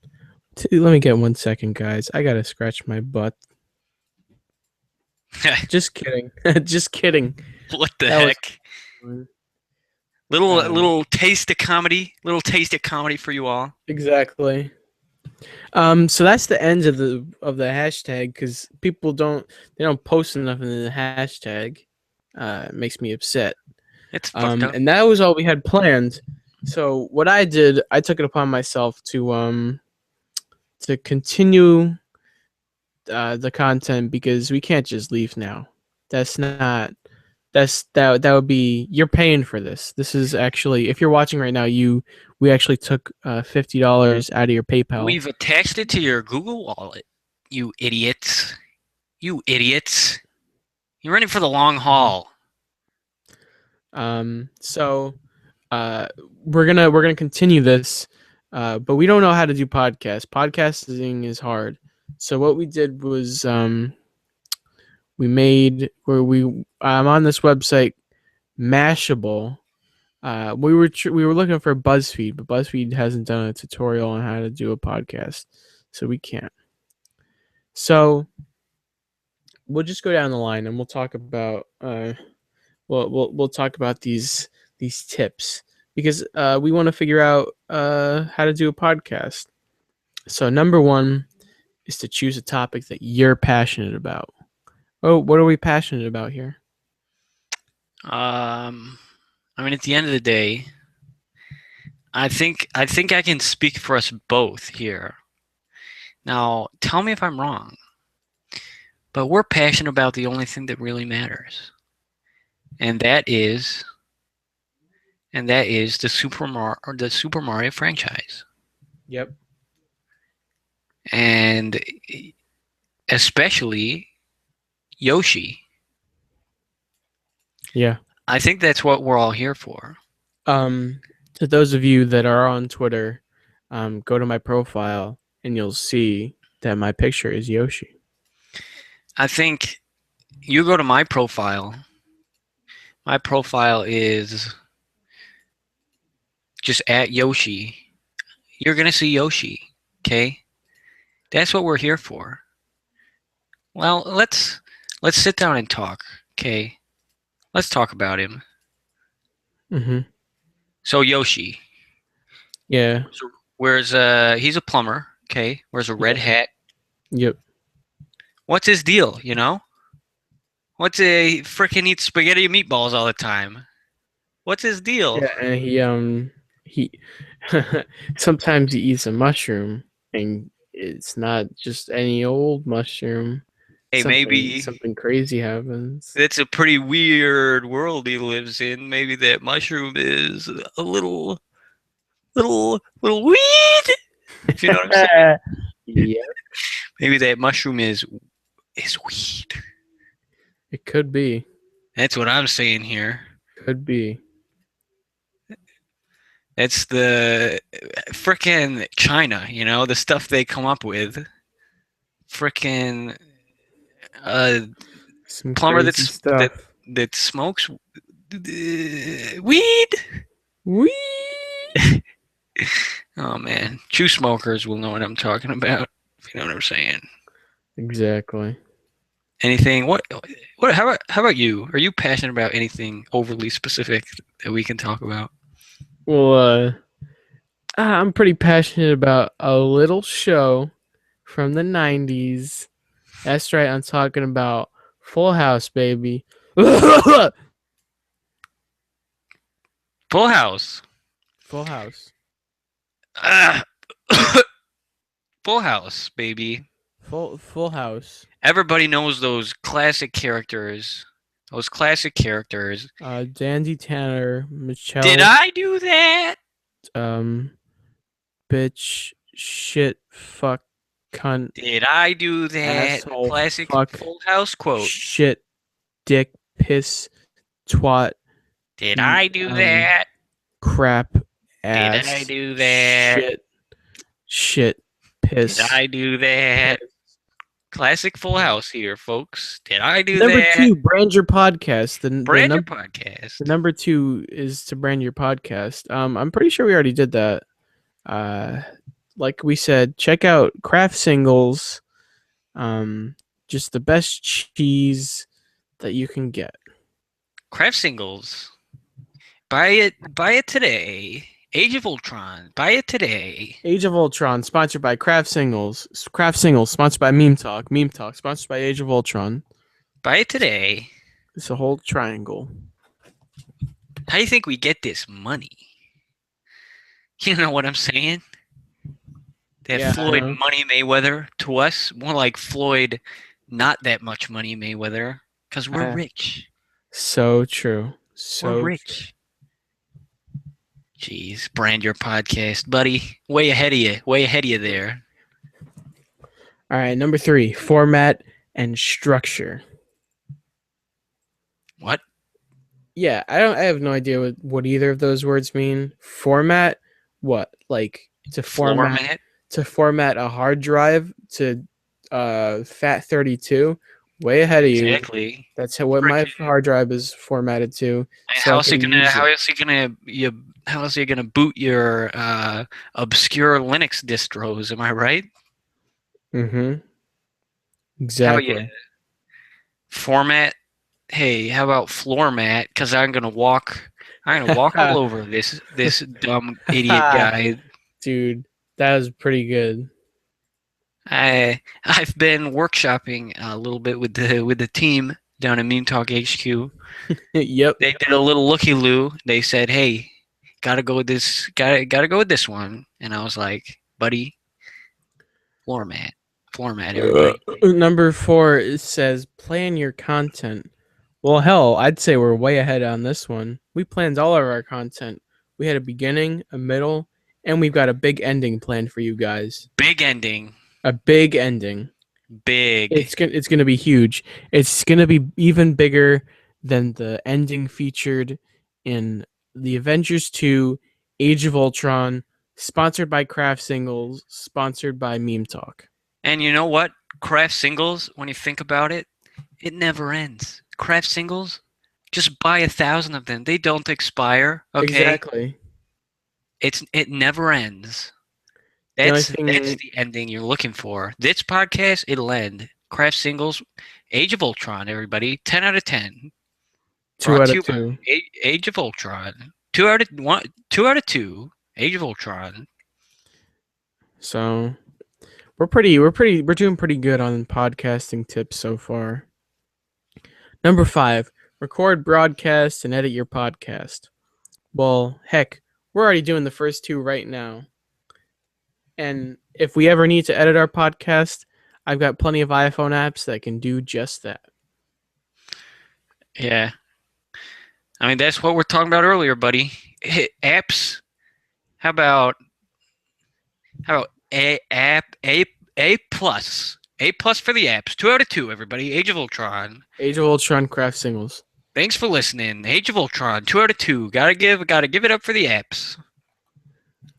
Let me get 1 second, guys. I gotta scratch my butt. Just kidding. Just kidding. What the That was heck? fun. Little taste of comedy. Little taste of comedy for you all. Exactly. So that's the end of the hashtag because people don't post enough in the hashtag. It makes me upset. It's fucked up. And that was all we had planned. So what I did, I took it upon myself to continue the content because we can't just leave now. That would be, you're paying for this. This is actually, if you're watching right now, we actually took $50 out of your PayPal. We've attached it to your Google Wallet. You idiots. You idiots. You're in it for the long haul. So we're gonna continue this, but we don't know how to do podcasts. Podcasting is hard. So what we did was I'm on this website Mashable. We were looking for BuzzFeed, but BuzzFeed hasn't done a tutorial on how to do a podcast. so we can't. So we'll just go down the line and we'll talk about we'll talk about these tips because we want to figure out how to do a podcast. So number one is to choose a topic that you're passionate about. Oh, what are we passionate about here? I mean, at the end of the day, I think I can speak for us both here. Now, tell me if I'm wrong, but we're passionate about the only thing that really matters, and that is the Super Mario franchise, Yep. and especially Yoshi. Yeah. I think that's what we're all here for. To those of you that are on Twitter, go to my profile and you'll see that my picture is Yoshi. I think you go to my profile. My profile is just at Yoshi. You're gonna see Yoshi, okay? That's what we're here for. Well, let's sit down and talk, okay? Let's talk about him. Mm-hmm. So Yoshi, Yeah. wears he's a plumber, okay? Wears a red hat. Yep. What's his deal? You know? What's a freaking eats spaghetti and meatballs all the time? What's his deal? Yeah, and he sometimes he eats a mushroom, and it's not just any old mushroom. Hey, maybe Something crazy happens. it's a pretty weird world he lives in. Maybe that mushroom is a little weed. If you know what I'm saying. Yeah, Maybe that mushroom is weed. it could be. That's what I'm saying here. Could be. It's the frickin' China, you know, the stuff they come up with. Frickin' Some plumber crazy stuff. that smokes weed. Wee. Oh man, true smokers will know what I'm talking about. If you know what I'm saying. Exactly. Anything? What? How about you? Are you passionate about anything overly specific that we can talk about? Well, I'm pretty passionate about a little show from the 90s. That's right, I'm talking about Full House, baby. Full House. Full House. Ah. Full House, baby. Full House. Everybody knows those classic characters. Those classic characters. Dandy Tanner, Michelle. Did I do that? Bitch, shit, fuck, cunt, Did I do that? asshole, Classic fuck, Full House quote. shit, dick, piss, twat, Did I do that? crap, Did ass, I do that? shit, piss. Did I do that? Classic Full House here, folks. Did I do Number that? 2, brand your podcast. Brand your podcast. The number 2 is to brand your podcast. I'm pretty sure we already did that. Like we said, check out Craft Singles. Just the best cheese that you can get. Craft Singles. Buy it today. Age of Ultron. Buy it today. Age of Ultron, sponsored by Craft Singles. Craft Singles, sponsored by Meme Talk. Meme Talk, sponsored by Age of Ultron. Buy it today. It's a whole triangle. How do you think we get this money? You know what I'm saying? That Yeah, I Floyd know. Money Mayweather to us, more like Floyd not that much money Mayweather, because we're rich. So true. We're rich. Jeez, brand your podcast, buddy. Way ahead of you there. All right, number 3, format and structure. What? Yeah, I have no idea what either of those words mean. Format, what? Like to format a hard drive to FAT32. Way ahead of you. Exactly. That's what my hard drive is formatted to. How else are you gonna boot your obscure Linux distros? Am I right? Mm-hmm. How about you Exactly. format? Hey, how about floor mat? Because I'm gonna walk all over this dumb idiot guy. Dude, that was pretty good. I've been workshopping a little bit with the team down at Meme Talk HQ. Yep. They did a little looky loo. They said, "Hey, gotta go with this. Gotta go with this one." And I was like, "Buddy, floor mat, everybody." Number 4 it says plan your content. Well, hell, I'd say we're way ahead on this one. We planned all of our content. We had a beginning, a middle, and we've got a big ending planned for you guys. Big ending, A big ending. big. It's gonna be huge. It's gonna be even bigger than the ending featured in the Avengers 2 Age of Ultron, sponsored by Craft Singles, sponsored by Meme Talk. And you know what? Craft singles, when you think about it, it never ends. Craft singles, just buy 1,000 of them. They don't expire. Okay, Exactly. it never ends. The only That's thing the ending you're looking for. This podcast, it'll end. Craft singles, Age of Ultron, everybody, 10 out of 10. 2 Brought out to of you by 2. Age of Ultron. 2 out of 2. Age of Ultron. So we're doing pretty good on podcasting tips so far. Number 5, record, broadcast, and edit your podcast. Well, heck, we're already doing the first 2 right now. And if we ever need to edit our podcast, I've got plenty of iPhone apps that can do just that. Yeah. I mean, that's what we're talking about earlier, buddy. Apps. How about A plus? A plus for the apps. 2 out of 2, everybody. Age of Ultron. Age of Ultron craft singles. Thanks for listening. Age of Ultron. 2 out of 2. Gotta give it up for the apps.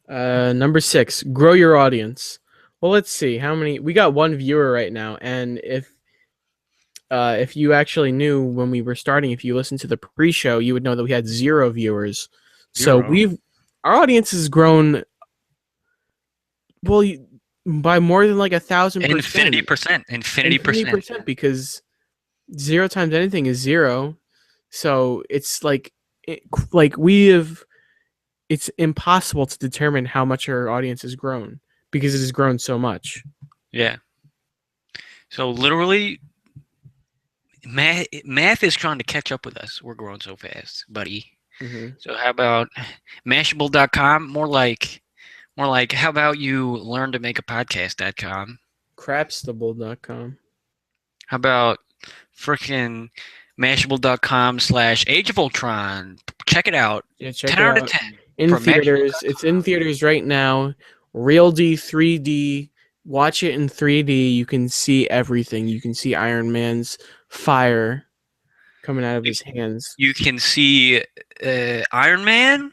Number 6, grow your audience. Well, let's see how many. We got 1 viewer right now, and if you actually knew when we were starting, if you listened to the pre-show, you would know that we had 0 viewers. So 0. our audience has grown well by more than like 1,000%. Infinity percent. Because 0 times anything is 0. So it's like we have. It's impossible to determine how much our audience has grown because it has grown so much. Yeah. So literally, math is trying to catch up with us. We're growing so fast, buddy. Mm-hmm. So how about Mashable.com? More like, how about you learn to make a podcast.com? Crapstable.com. How about freaking Mashable.com/Age of Ultron? Check it out. Yeah, check 10 it out of out. 10. In from theaters. Mashable.com. It's in theaters right now. Real D 3D. Watch it in 3D. You can see everything. You can see Iron Man's fire coming out of his hands. You can see Iron Man.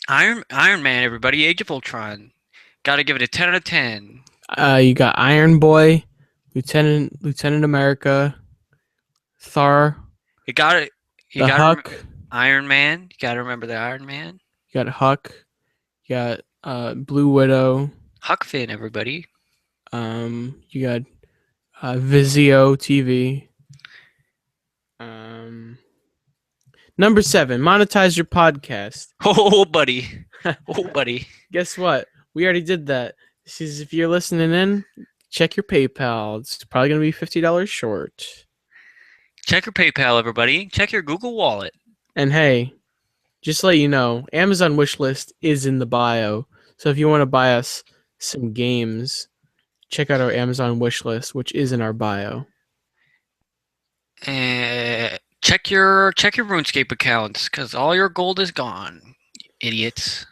Iron Man, everybody. Age of Ultron. Got to give it a 10 out of 10. You got Iron Boy, Lieutenant America, Thor, You got it. You the got Huck. Iron Man. You got to remember the Iron Man. You got Huck. You got Blue Widow. Huck Finn, everybody. You got Vizio TV. Number 7, monetize your podcast. Oh, buddy. Oh, buddy. Guess what? We already did that. This is if you're listening in, check your PayPal. It's probably gonna be $50 short. Check your PayPal, everybody. Check your Google Wallet. And hey, just to let you know, Amazon wishlist is in the bio. So if you want to buy us some games, check out our Amazon wishlist, which is in our bio. Check your RuneScape accounts, because all your gold is gone, idiots.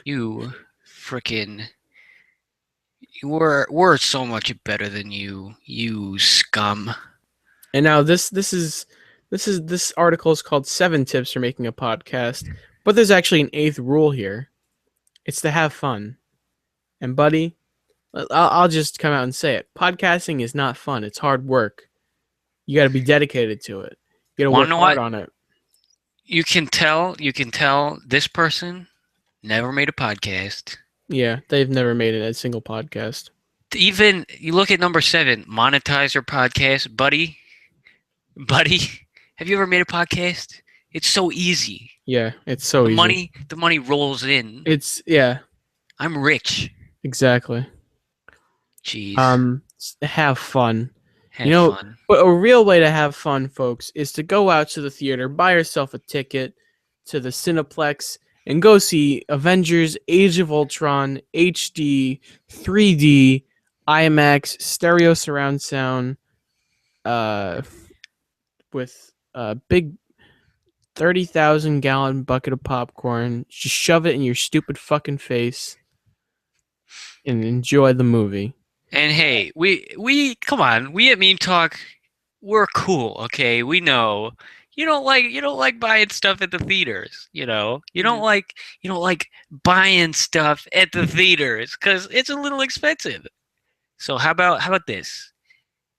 You freaking. We're so much better than you, you scum. And now this article is called 7 Tips for Making a Podcast, but there's actually an 8th rule here. It's to have fun. And buddy, I'll just come out and say it. Podcasting is not fun. It's hard work. You got to be dedicated to it. You got to work hard on it. You can tell this person never made a podcast. Yeah, they've never made it a single podcast. Even you look at number 7, monetize your podcast, buddy. Buddy, have you ever made a podcast? It's so easy. Yeah, it's so easy. The money rolls in. Yeah, I'm rich. exactly. Jeez, Have fun. have fun. But a real way to have fun, folks, is to go out to the theater, buy yourself a ticket to the Cineplex, and go see Avengers: Age of Ultron HD 3D IMAX stereo surround sound, with a big 30,000-gallon bucket of popcorn. Just shove it in your stupid fucking face and enjoy the movie. And hey, we come on, we at Meme Talk, we're cool, okay? We know you don't like buying stuff at the theaters, you know. You don't like buying stuff at the theaters because it's a little expensive. So how about this?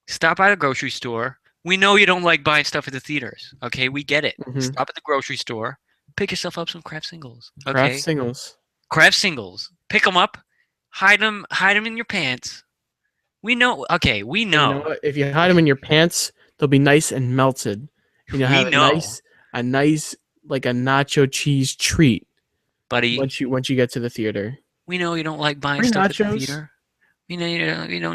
Stop by the grocery store. We know you don't like buying stuff at the theaters, okay? We get it. Mhm. Stop at the grocery store. Pick yourself up some craft singles, Craft okay? singles. Craft singles. Pick them up. Hide them in your pants. We know. Okay, we You know know. what? If you hide them in your pants, they'll be nice and melted. And you'll We have know, a nice like a nacho cheese treat buddy. once you get to the theater. We know you don't like buying Free stuff at the nachos. theater. We know you don't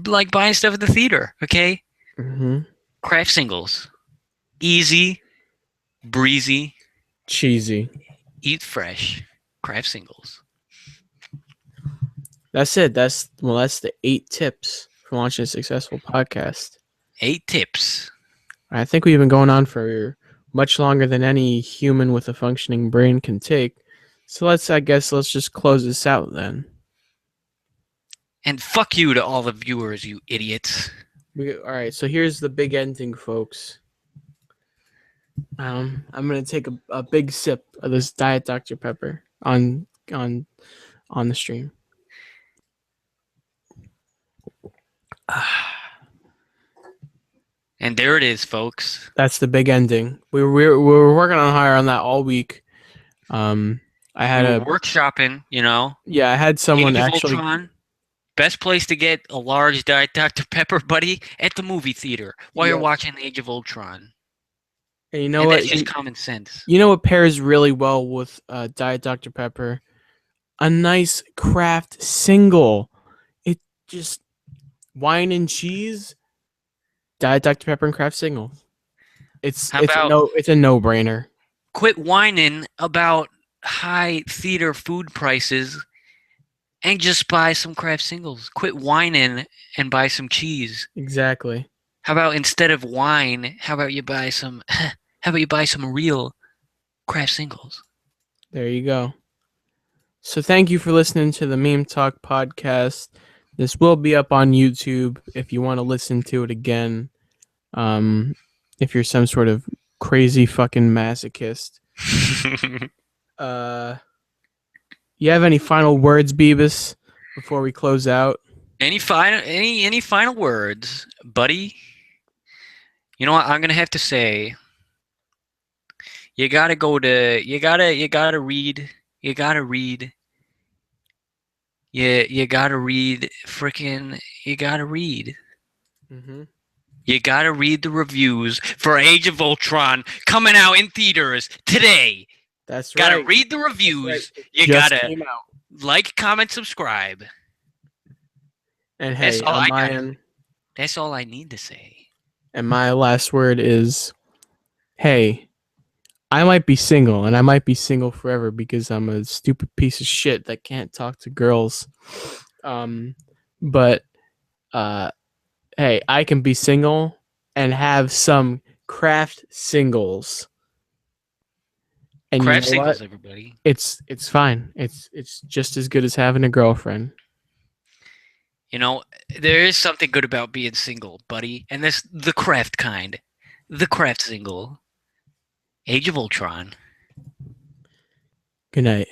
like buying stuff at the theater. Okay, Mm-hmm. craft singles, easy, breezy, Cheesy. eat fresh. Craft singles. That's it. That's the 8 tips for launching a successful podcast. 8 tips. I think we've been going on for much longer than any human with a functioning brain can take. So let's just close this out then. And fuck you to all the viewers, you idiots. All right, so here's the big ending, folks. I'm gonna take a big sip of this Diet Dr Pepper on the stream. And there it is, folks. That's the big ending. We were working on higher on that all week. I had We were workshopping, you know. I had someone Age of actually. Ultron. Best place to get a large Diet Dr. Pepper, buddy, at the movie theater while you're Yes. watching Age of Ultron. And you know And what? that's just common sense. You know what pairs really well with Diet Dr Pepper? A nice craft single. It just wine and cheese, Diet Dr Pepper and craft single. It's How it's about a no-brainer. quit whining about high theater food prices and just buy some craft singles. Quit whining and buy some cheese. Exactly. How about instead of wine, how about you buy some real craft singles? There you go. So thank you for listening to the Meme Talk podcast. This will be up on YouTube if you want to listen to it again. If you're some sort of crazy fucking masochist. You have any final words, Beavis, before we close out? Any final words, buddy? You know what I'm gonna have to say. You gotta read. You gotta read. You gotta read freaking. You gotta read. Mm-hmm. You gotta read the reviews for Age of Ultron coming out in theaters today. That's Gotta right. read the reviews. Right. You Just gotta came out. like, comment, subscribe. And hey, That's all on I my got. end, That's all I need to say. and my last word is, hey, I might be single, and I might be single forever because I'm a stupid piece of shit that can't talk to girls. But hey, I can be single and have some craft singles. And Craft you know singles, what? everybody. It's fine. It's just as good as having a girlfriend. You know, there is something good about being single, buddy, and that's the craft kind. The craft single. Age of Ultron. Good night.